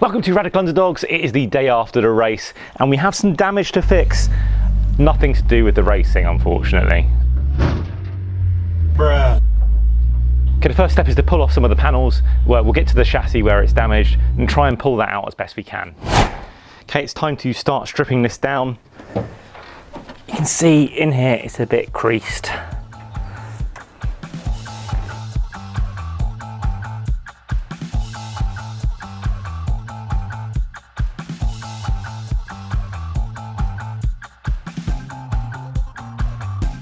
Welcome to Radical Underdogs. It is the day after the race and we have some damage to fix. Nothing to do with the racing, unfortunately. Bruh. Okay, the first step is to pull off some of the panels. We'll get to the chassis where it's damaged and try and pull that out as best we can. Okay, it's time to start stripping this down. You can see in here it's a bit creased.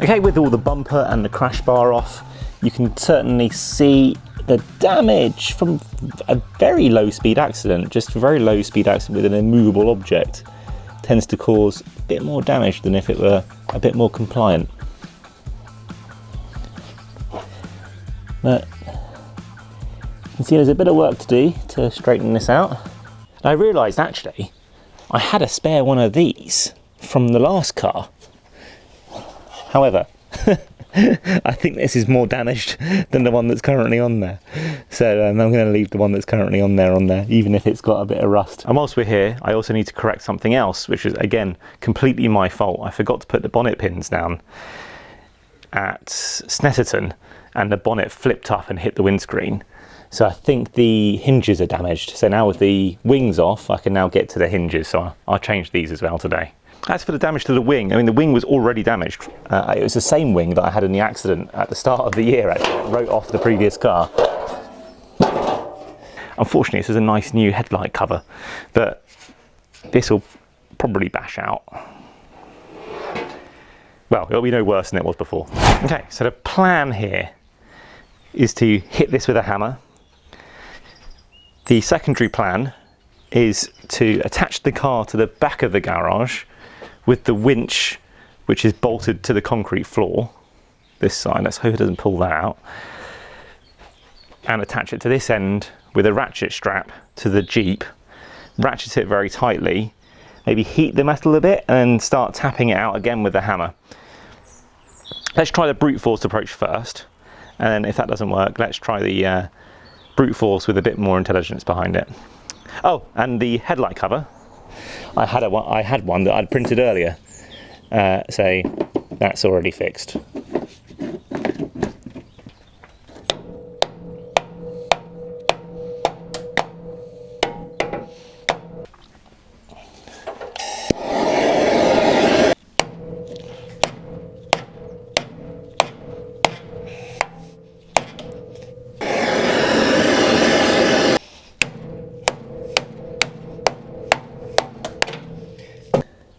Okay, with all the bumper and the crash bar off, you can certainly see the damage from a very low speed accident. Just a very low speed accident with an immovable object tends to cause a bit more damage than if it were a bit more compliant. But you can see there's a bit of work to do to straighten this out. And I realised actually I had a spare one of these from the last car. However, I think this is more damaged than the one that's currently on there. So I'm going to leave the one that's currently on there, even if it's got a bit of rust. And whilst we're here, I also need to correct something else, which is, again, completely my fault. I forgot to put the bonnet pins down at Snetterton, and the bonnet flipped up and hit the windscreen. So I think the hinges are damaged. So now with the wings off, I can now get to the hinges. So I'll change these as well today. As for the damage to the wing, I mean, the wing was already damaged. It was the same wing that I had in the accident at the start of the year, actually. I wrote off the previous car. Unfortunately, this is a nice new headlight cover, but this will probably bash out. Well, it'll be no worse than it was before. Okay, so the plan here is to hit this with a hammer. The secondary plan is to attach the car to the back of the garage with the winch, which is bolted to the concrete floor, this side. Let's hope it doesn't pull that out. And attach it to this end with a ratchet strap to the Jeep. Ratchet it very tightly, maybe heat the metal a bit, and start tapping it out again with the hammer. Let's try the brute force approach first, and then if that doesn't work, let's try the brute force with a bit more intelligence behind it. Oh, and the headlight cover. I had one that I'd printed earlier, so that's already fixed.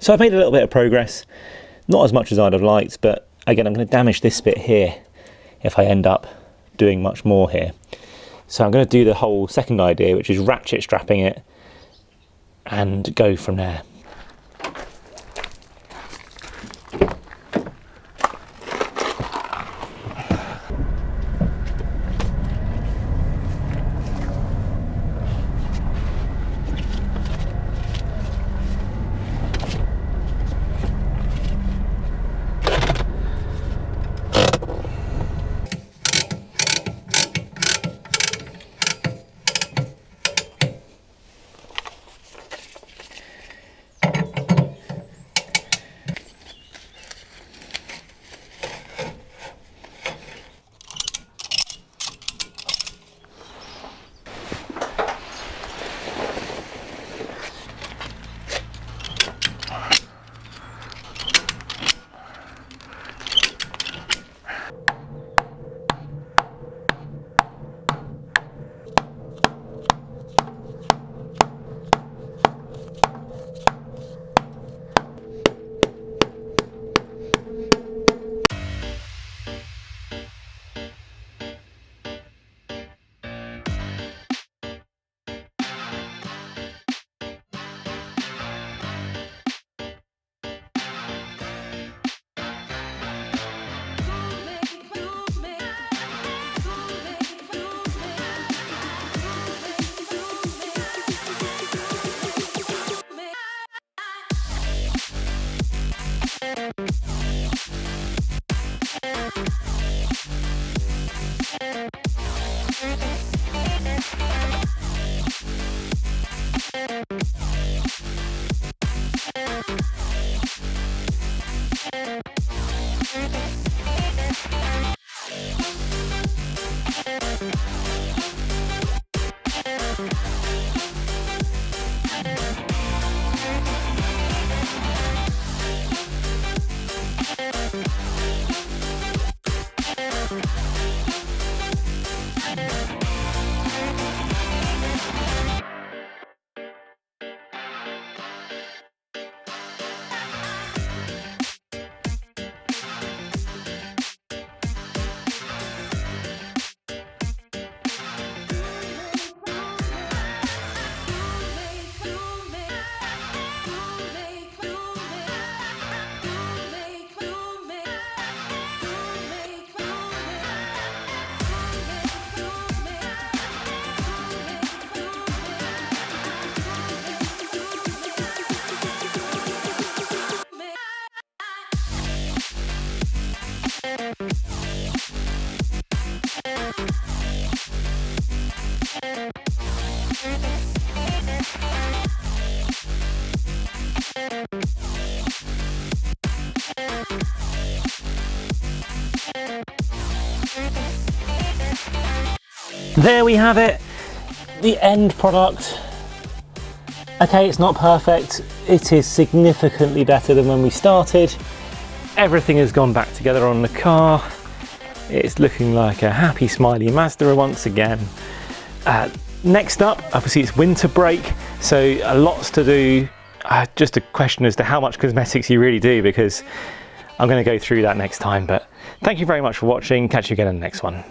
So I've made a little bit of progress, not as much as I'd have liked, but again, I'm going to damage this bit here if I end up doing much more here. So I'm going to do the whole second idea, which is ratchet strapping it and go from there. There we have it, the end product. Okay, it's not perfect. It is significantly better than when we started. Everything has gone back together on the car. It's looking like a happy, smiley Mazda once again. Next up, obviously it's winter break, so lots to do. Just a question as to how much cosmetics you really do, because I'm going to go through that next time. But thank you very much for watching. Catch you again in the next one.